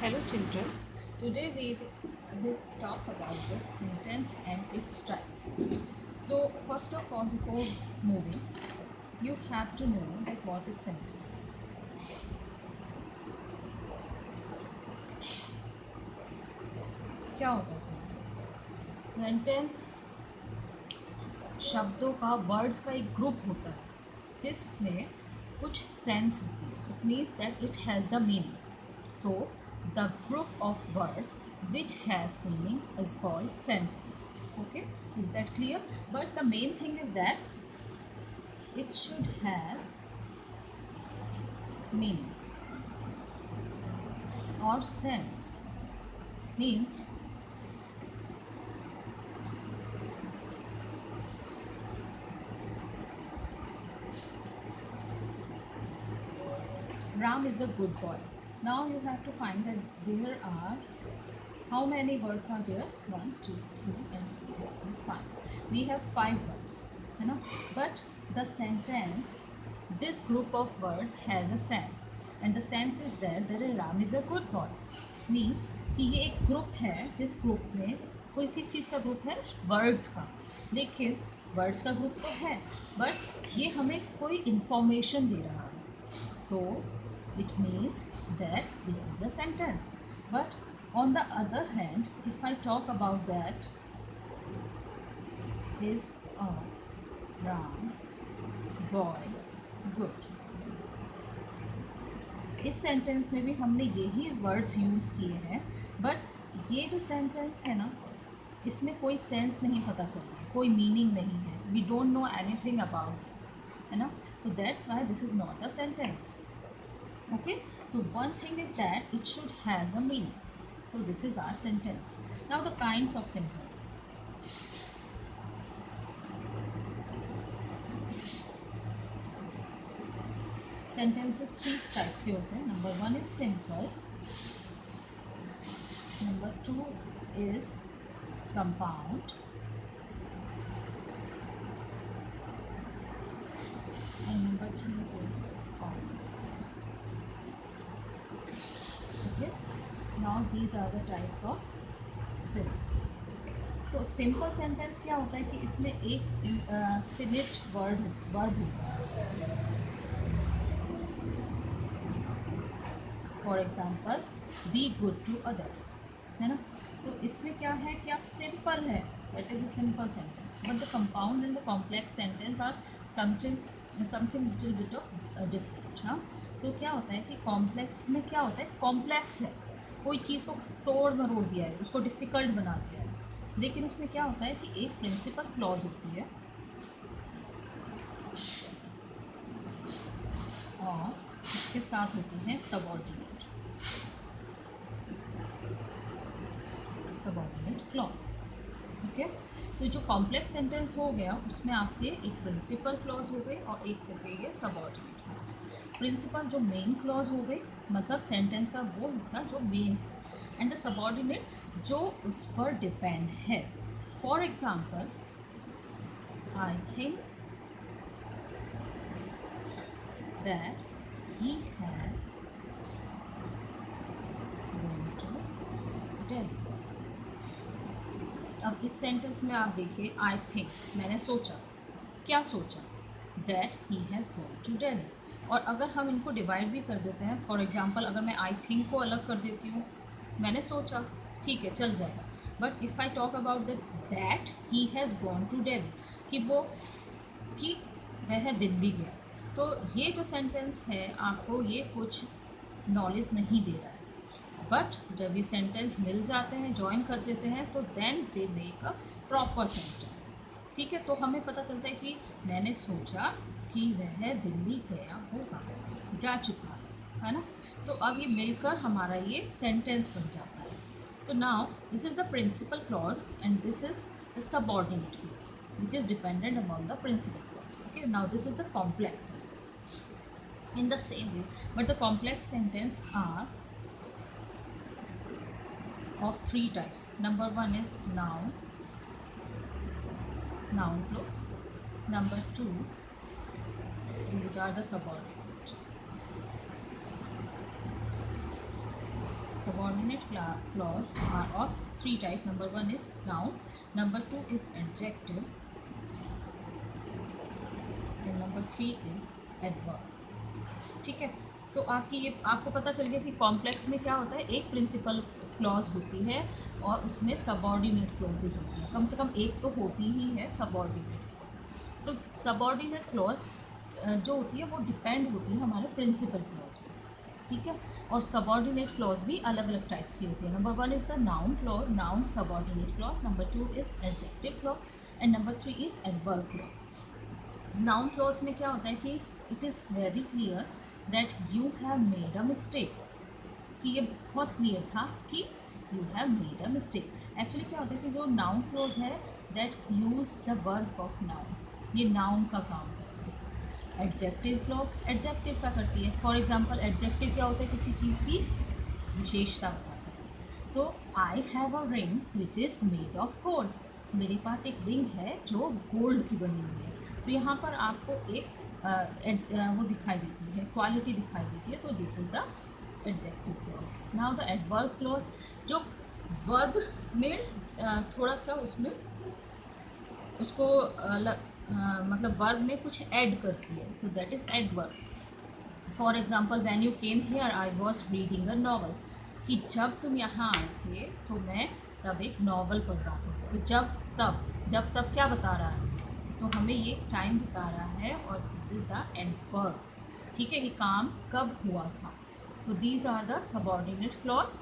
Hello children, today we will talk about the sentence and its type. So first of all, before moving, you have to know that what is sentence. क्या होता है sentence? Sentence शब्दों का words का एक group होता है जिसमें कुछ सेंस होती है. It means that it has the meaning. So the group of words which has meaning is called sentence. Okay, is that clear? But the main thing is that it should has meaning or sense. Means Ram is a good boy. Now you have to find that there are how many words are there? 1, 2, 3 and 4 and 5. We have 5 words, है ना? But the sentence, this group of words has a sense, and the sense is that Ram is a good boy. Means कि ये एक group है जिस group में कोई किस चीज़ का ग्रुप है? वर्ड्स का. लेकिन वर्ड्स का ग्रुप तो है बट ये हमें कोई इंफॉर्मेशन दे रहा है, तो it means that this is a sentence. But on the other hand, if I talk about that is a Ram boy good. इस सेंटेंस में भी हमने यही वर्ड्स यूज़ किए हैं, बट ये जो सेंटेंस है ना, इसमें कोई सेंस नहीं पता चल रही है, कोई मीनिंग नहीं है. We don't know anything about this, है ना? तो that's why this is not a sentence. Okay, so one thing is that it should has a meaning. So this is our sentence. Now the kinds of sentences. Sentences 3 types के होते हैं. Number 1 is simple. Number 2 is compound. And number 3 is complex. Now these are the types of sentence. तो simple sentence क्या होता है कि इसमें एक फिनिट वर्ब होता है. For example be good to others, है ना? तो इसमें क्या है कि आप सिंपल है, that is a simple sentence. But the compound and the complex sentence are something little bit of different. हाँ, तो क्या होता है कि कॉम्प्लेक्स में क्या होता है, कॉम्प्लेक्स है, कोई चीज़ को तोड़ मरोड़ दिया है, उसको डिफ़िकल्ट बना दिया है. लेकिन उसमें क्या होता है कि एक प्रिंसिपल क्लॉज होती है और इसके साथ होती है सबऑर्डिनेट क्लॉज. ओके, तो जो कॉम्प्लेक्स सेंटेंस हो गया उसमें आपके एक प्रिंसिपल क्लॉज हो गई और एक हो गई है सबऑर्डिनेट क्लॉज. प्रिंसिपल जो मेन क्लॉज हो गई, मतलब सेंटेंस का वो हिस्सा जो मेन है, एंड द सबऑर्डिनेट जो उस पर डिपेंड है. For example, I think that he has gone to Delhi. अब इस सेंटेंस में आप देखिए, आई थिंक, मैंने सोचा, क्या सोचा? That he has gone to Delhi. और अगर हम इनको डिवाइड भी कर देते हैं, फॉर एग्जांपल अगर मैं आई थिंक को अलग कर देती हूँ, मैंने सोचा, ठीक है, चल जाएगा. But if I talk about that he has gone to Delhi, कि वह दिल्ली गया, तो ये जो सेंटेंस है आपको ये कुछ नॉलेज नहीं दे रहा है. बट जब ये सेंटेंस मिल जाते हैं, ज्वाइन कर देते हैं, तो then they make a proper sentence. ठीक है, तो हमें पता चलता है कि मैंने सोचा कि वह दिल्ली गया होगा, जा चुका है ना? तो अब ये मिलकर हमारा ये सेंटेंस बन जाता है. तो now this is the principal clause and this is the subordinate clause which is dependent upon the principal clause. Okay, now this is the complex sentence. In the same way, but the complex sentence are of 3 types. Number 1 is noun clause. Number 2, these are the subordinate. subordinate clause are of three types. Number one is noun, number two is adjective, and number three is adverb. ठीक है, तो आपको पता चल गया कि complex में क्या होता है, एक प्रिंसिपल क्लॉज होती है और उसमें सबऑर्डिनेट क्लॉजेज होती हैं, कम से कम एक तो होती ही है सबऑर्डिनेट क्लॉज। तो सबऑर्डिनेट क्लॉज जो होती है वो डिपेंड होती है हमारे प्रिंसिपल क्लॉज पे, ठीक है। और सबऑर्डिनेट क्लॉज भी अलग अलग टाइप्स की होती है। Number one is the noun clause, noun subordinate clause, number two is adjective clause, and number three is adverb clause. Noun clause में क्या होता है कि it is very clear that you have made a mistake, कि ये बहुत clear था कि you have made a mistake. Actually क्या होता है कि जो नाउन क्लॉज है that use the verb of noun, ये नाउन का काम करती है। एडजेक्टिव क्लॉज एडजेक्टिव का करती है। फॉर एग्जांपल एडजेक्टिव क्या होता है, किसी चीज़ की विशेषता बताता है। तो I have a ring which is made of gold, मेरे पास एक रिंग है जो गोल्ड की बनी हुई है। तो यहाँ पर आपको एक वो दिखाई देती है, क्वालिटी दिखाई देती है, तो this is the adjective clause. Now the adverb clause, जो वर्ब में थोड़ा सा उसमें उसको मतलब वर्ब में कुछ ऐड करती है, तो that is adverb. For example when you came here I was reading a novel, कि जब तुम यहाँ आए थे तो मैं तब एक नॉवल पढ़ रहा था। तो जब तब क्या बता रहा है, तो हमें ये टाइम बता रहा है, और दिस इज़ द एडवर्ब, ठीक है, कि काम कब हुआ था। तो these are the subordinate clause.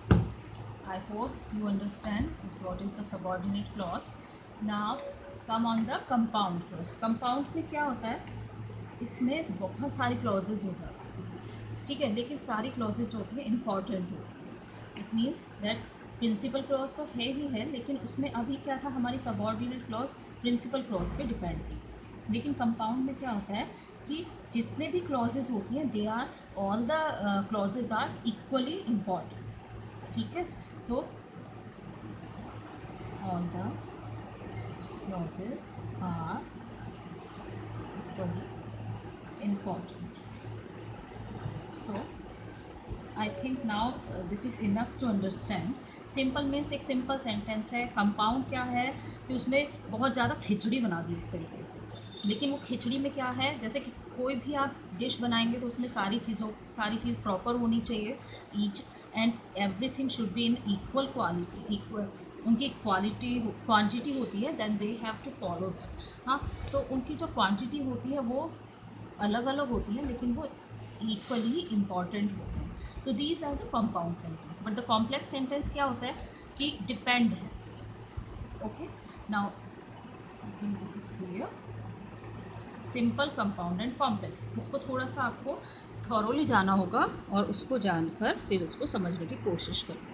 I hope you understand what is the subordinate clause. Now come on the compound clause. Compound में क्या होता है, इसमें बहुत सारी clauses हो जाती हैं, ठीक है, लेकिन सारी clauses जो होती हैं important होती हैं। It means that principal clause तो है ही है, लेकिन उसमें अभी क्या था, हमारी सबऑर्डिनेट क्लॉज प्रिंसिपल क्लॉज पे डिपेंड थी। लेकिन कंपाउंड में क्या होता है कि जितने भी क्लॉजेज होती हैं they are all the clauses are equally important, ठीक है। तो all the clauses are equally important. So I think now this is enough to understand. Simple means एक सिंपल सेंटेंस है। कंपाउंड क्या है कि उसमें बहुत ज़्यादा खिचड़ी बना दी एक तरीके से, लेकिन वो खिचड़ी में क्या है, जैसे कि कोई भी आप डिश बनाएंगे तो उसमें सारी चीज़ प्रॉपर होनी चाहिए। Each and everything should be in equal quality, equal उनकी क्वांटिटी होती है, then they have to follow that. हाँ, तो उनकी जो क्वांटिटी होती है वो अलग अलग होती है, लेकिन वो इक्वली इम्पॉर्टेंट होते हैं। तो these are the compound sentence. But the complex sentence क्या होता है कि डिपेंड है। Okay, now I think this is clear. Simple, compound and complex, इसको थोड़ा सा आपको थॉरोली जाना होगा और उसको जानकर फिर इसको समझने की कोशिश करें।